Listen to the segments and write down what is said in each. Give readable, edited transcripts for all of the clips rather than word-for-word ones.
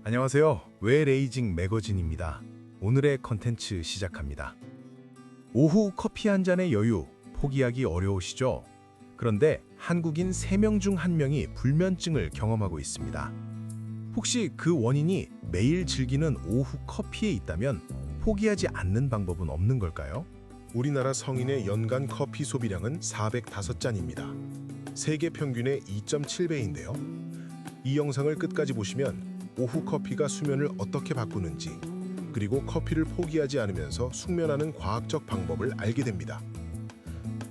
안녕하세요. 웨레이징 매거진입니다. 오늘의 컨텐츠 시작합니다. 오후 커피 한 잔의 여유, 포기하기 어려우시죠? 그런데 한국인 3명 중 1명이 불면증을 경험하고 있습니다. 혹시 그 원인이 매일 즐기는 오후 커피에 있다면 포기하지 않는 방법은 없는 걸까요? 우리나라 성인의 연간 커피 소비량은 405잔입니다. 세계 평균의 2.7배인데요. 이 영상을 끝까지 보시면 오후 커피가 수면을 어떻게 바꾸는지, 그리고 커피를 포기하지 않으면서 숙면하는 과학적 방법을 알게 됩니다.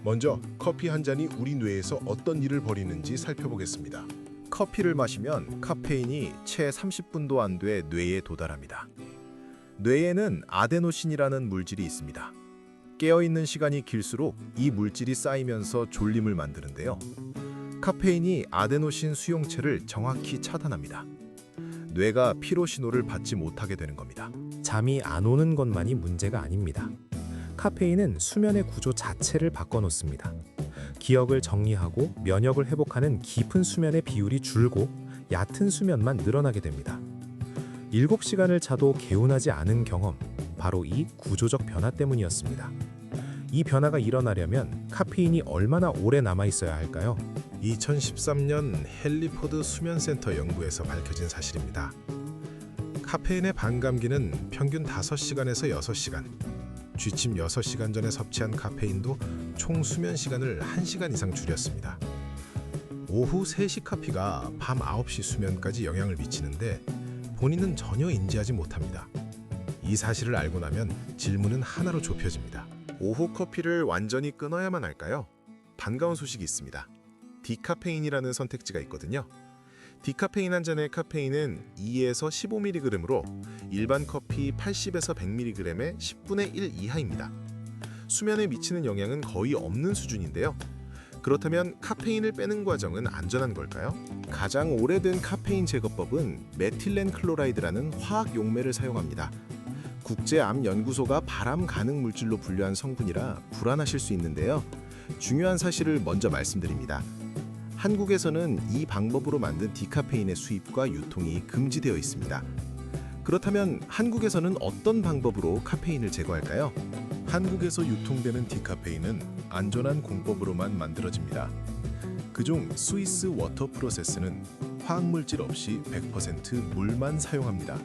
먼저 커피 한 잔이 우리 뇌에서 어떤 일을 벌이는지 살펴보겠습니다. 커피를 마시면 카페인이 채 30분도 안 돼 뇌에 도달합니다. 뇌에는 아데노신이라는 물질이 있습니다. 깨어있는 시간이 길수록 이 물질이 쌓이면서 졸림을 만드는데요. 카페인이 아데노신 수용체를 정확히 차단합니다. 뇌가 피로 신호를 받지 못하게 되는 겁니다. 잠이 안 오는 것만이 문제가 아닙니다. 카페인은 수면의 구조 자체를 바꿔놓습니다. 기억을 정리하고 면역을 회복하는 깊은 수면의 비율이 줄고 얕은 수면만 늘어나게 됩니다. 7시간을 자도 개운하지 않은 경험, 바로 이 구조적 변화 때문이었습니다. 이 변화가 일어나려면 카페인이 얼마나 오래 남아있어야 할까요? 2013년 헨리포드 수면센터 연구에서 밝혀진 사실입니다. 카페인의 반감기는 평균 5시간에서 6시간, 취침 6시간 전에 섭취한 카페인도 총 수면 시간을 1시간 이상 줄였습니다. 오후 3시 커피가 밤 9시 수면까지 영향을 미치는데 본인은 전혀 인지하지 못합니다. 이 사실을 알고 나면 질문은 하나로 좁혀집니다. 오후 커피를 완전히 끊어야만 할까요? 반가운 소식이 있습니다. 디카페인이라는 선택지가 있거든요. 디카페인 한 잔의 카페인은 2에서 15mg으로 일반 커피 80에서 100mg의 10분의 1 이하입니다. 수면에 미치는 영향은 거의 없는 수준인데요. 그렇다면 카페인을 빼는 과정은 안전한 걸까요? 가장 오래된 카페인 제거법은 메틸렌 클로라이드라는 화학 용매를 사용합니다. 국제암연구소가 발암 가능 물질로 분류한 성분이라 불안하실 수 있는데요. 중요한 사실을 먼저 말씀드립니다. 한국에서는 이 방법으로 만든 디카페인의 수입과 유통이 금지되어 있습니다. 그렇다면 한국에서는 어떤 방법으로 카페인을 제거할까요? 한국에서 유통되는 디카페인은 안전한 공법으로만 만들어집니다. 그중 스위스 워터 프로세스는 화학물질 없이 100% 물만 사용합니다.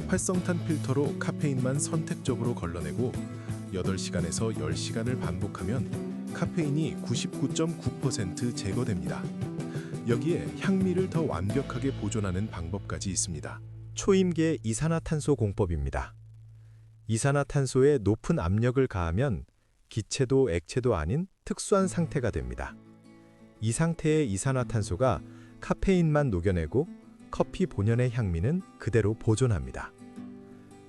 활성탄 필터로 카페인만 선택적으로 걸러내고 8시간에서 10시간을 반복하면 카페인이 99.9% 제거됩니다. 여기에 향미를 더 완벽하게 보존하는 방법까지 있습니다. 초임계 이산화탄소 공법입니다. 이산화탄소에 높은 압력을 가하면 기체도 액체도 아닌 특수한 상태가 됩니다. 이 상태의 이산화탄소가 카페인만 녹여내고 커피 본연의 향미는 그대로 보존합니다.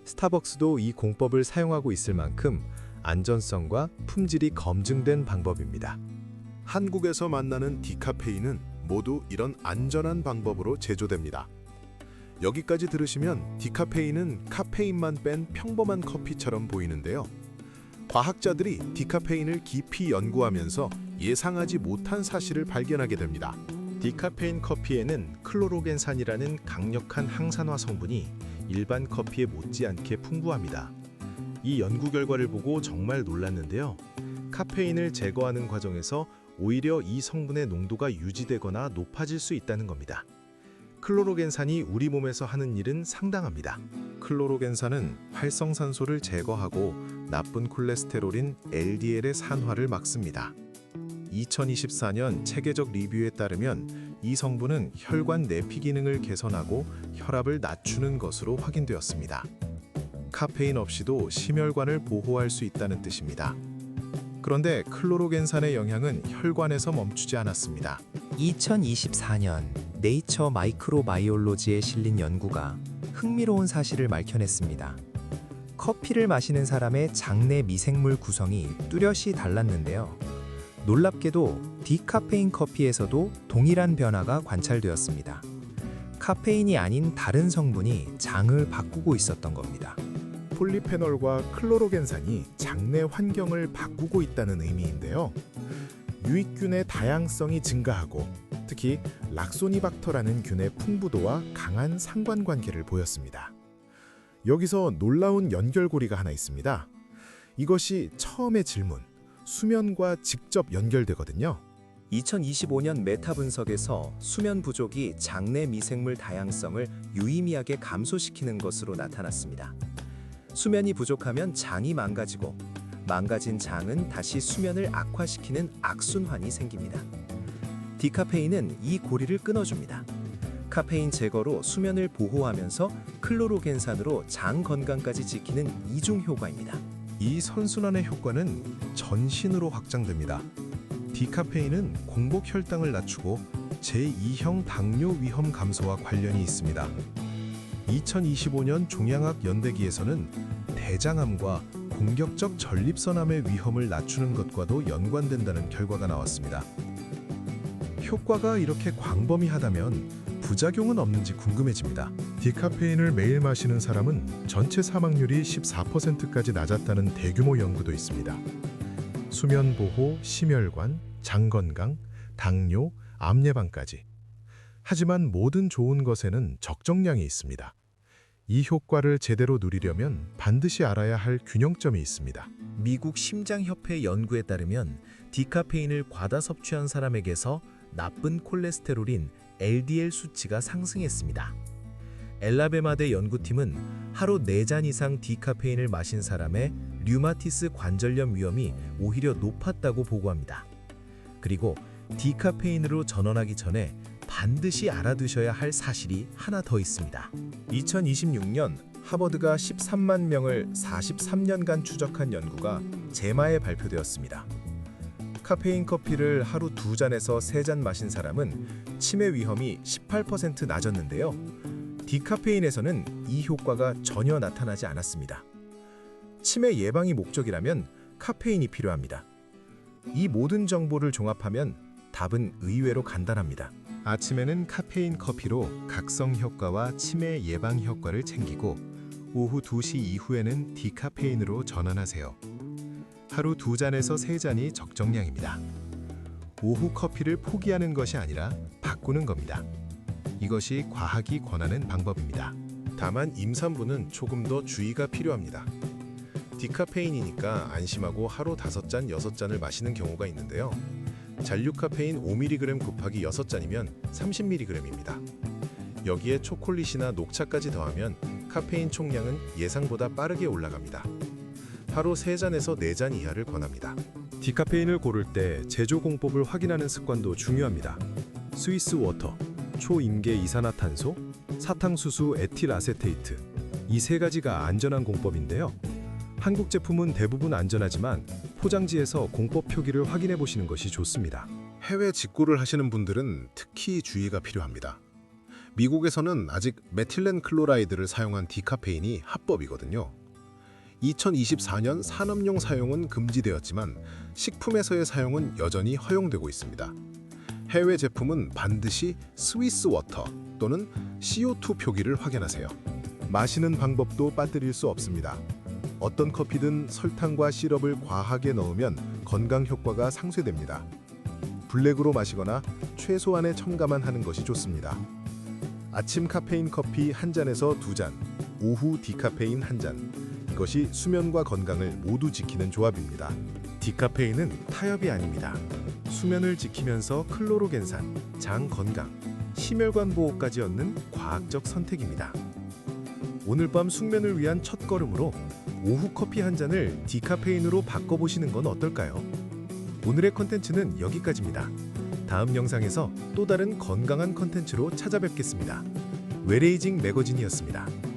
스타벅스도 이 공법을 사용하고 있을 만큼 안전성과 품질이 검증된 방법입니다. 한국에서 만나는 디카페인은 모두 이런 안전한 방법으로 제조됩니다. 여기까지 들으시면 디카페인은 카페인만 뺀 평범한 커피처럼 보이는데요. 과학자들이 디카페인을 깊이 연구하면서 예상하지 못한 사실을 발견하게 됩니다. 디카페인 커피에는 클로로겐산이라는 강력한 항산화 성분이 일반 커피에 못지않게 풍부합니다. 이 연구 결과를 보고 정말 놀랐는데요. 카페인을 제거하는 과정에서 오히려 이 성분의 농도가 유지되거나 높아질 수 있다는 겁니다. 클로로겐산이 우리 몸에서 하는 일은 상당합니다. 클로로겐산은 활성산소를 제거하고 나쁜 콜레스테롤인 LDL의 산화를 막습니다. 2024년 체계적 리뷰에 따르면 이 성분은 혈관 내피 기능을 개선하고 혈압을 낮추는 것으로 확인되었습니다. 카페인 없이도 심혈관을 보호할 수 있다는 뜻입니다. 그런데 클로로겐산의 영향은 혈관에서 멈추지 않았습니다. 2024년 네이처 마이크로바이올로지에 실린 연구가 흥미로운 사실을 밝혀냈습니다. 커피를 마시는 사람의 장내 미생물 구성이 뚜렷이 달랐는데요. 놀랍게도 디카페인 커피에서도 동일한 변화가 관찰되었습니다. 카페인이 아닌 다른 성분이 장을 바꾸고 있었던 겁니다. 폴리페놀과 클로로겐산이 장내 환경을 바꾸고 있다는 의미인데요. 유익균의 다양성이 증가하고 특히 락소니박터라는 균의 풍부도와 강한 상관관계를 보였습니다. 여기서 놀라운 연결고리가 하나 있습니다. 이것이 처음의 질문, 수면과 직접 연결되거든요. 2025년 메타 분석에서 수면 부족이 장내 미생물 다양성을 유의미하게 감소시키는 것으로 나타났습니다. 수면이 부족하면 장이 망가지고 망가진 장은 다시 수면을 악화시키는 악순환이 생깁니다. 디카페인은 이 고리를 끊어줍니다. 카페인 제거로 수면을 보호하면서 클로로겐산으로 장 건강까지 지키는 이중 효과입니다. 이 선순환의 효과는 전신으로 확장됩니다. 디카페인은 공복 혈당을 낮추고 제2형 당뇨 위험 감소와 관련이 있습니다. 2025년 종양학 연대기에서는 대장암과 공격적 전립선암의 위험을 낮추는 것과도 연관된다는 결과가 나왔습니다. 효과가 이렇게 광범위하다면 부작용은 없는지 궁금해집니다. 디카페인을 매일 마시는 사람은 전체 사망률이 14%까지 낮았다는 대규모 연구도 있습니다. 수면 보호, 심혈관, 장 건강, 당뇨, 암 예방까지. 하지만 모든 좋은 것에는 적정량이 있습니다. 이 효과를 제대로 누리려면 반드시 알아야 할 균형점이 있습니다. 미국 심장협회 연구에 따르면 디카페인을 과다 섭취한 사람에게서 나쁜 콜레스테롤인 LDL 수치가 상승했습니다. 엘라베마대 연구팀은 하루 4잔 이상 디카페인을 마신 사람의 류마티스 관절염 위험이 오히려 높았다고 보고합니다. 그리고 디카페인으로 전환하기 전에 반드시 알아두셔야 할 사실이 하나 더 있습니다. 2026년 하버드가 13만 명을 43년간 추적한 연구가 제마에 발표되었습니다. 카페인 커피를 하루 2잔에서 3잔 마신 사람은 치매 위험이 18% 낮았는데요. 디카페인에서는 이 효과가 전혀 나타나지 않았습니다. 치매 예방이 목적이라면 카페인이 필요합니다. 이 모든 정보를 종합하면 답은 의외로 간단합니다. 아침에는 카페인 커피로 각성 효과와 치매 예방 효과를 챙기고 오후 2시 이후에는 디카페인으로 전환하세요. 하루 2잔에서 3잔이 적정량입니다. 오후 커피를 포기하는 것이 아니라 바꾸는 겁니다. 이것이 과학이 권하는 방법입니다. 다만 임산부는 조금 더 주의가 필요합니다. 디카페인이니까 안심하고 하루 5잔, 6잔을 마시는 경우가 있는데요. 잔류 카페인 5mg 곱하기 6잔이면 30mg입니다. 여기에 초콜릿이나 녹차까지 더하면 카페인 총량은 예상보다 빠르게 올라갑니다. 하루 3잔에서 4잔 이하를 권합니다. 디카페인을 고를 때 제조 공법을 확인하는 습관도 중요합니다. 스위스 워터, 초임계 이산화탄소, 사탕수수 에틸 아세테이트 이 3가지가 안전한 공법인데요. 한국 제품은 대부분 안전하지만 포장지에서 공법 표기를 확인해 보시는 것이 좋습니다. 해외 직구를 하시는 분들은 특히 주의가 필요합니다. 미국에서는 아직 메틸렌 클로라이드를 사용한 디카페인이 합법이거든요. 2024년 산업용 사용은 금지되었지만 식품에서의 사용은 여전히 허용되고 있습니다. 해외 제품은 반드시 스위스 워터 또는 CO2 표기를 확인하세요. 마시는 방법도 빠뜨릴 수 없습니다. 어떤 커피든 설탕과 시럽을 과하게 넣으면 건강 효과가 상쇄됩니다. 블랙으로 마시거나 최소한의 첨가만 하는 것이 좋습니다. 아침 카페인 커피 1잔에서 2잔, 오후 디카페인 1잔. 이것이 수면과 건강을 모두 지키는 조합입니다. 디카페인은 타협이 아닙니다. 수면을 지키면서 클로로겐산, 장 건강, 심혈관 보호까지 얻는 과학적 선택입니다. 오늘 밤 숙면을 위한 첫걸음으로 오후 커피 한 잔을 디카페인으로 바꿔보시는 건 어떨까요? 오늘의 컨텐츠는 여기까지입니다. 다음 영상에서 또 다른 건강한 컨텐츠로 찾아뵙겠습니다. 웰에이징 매거진이었습니다.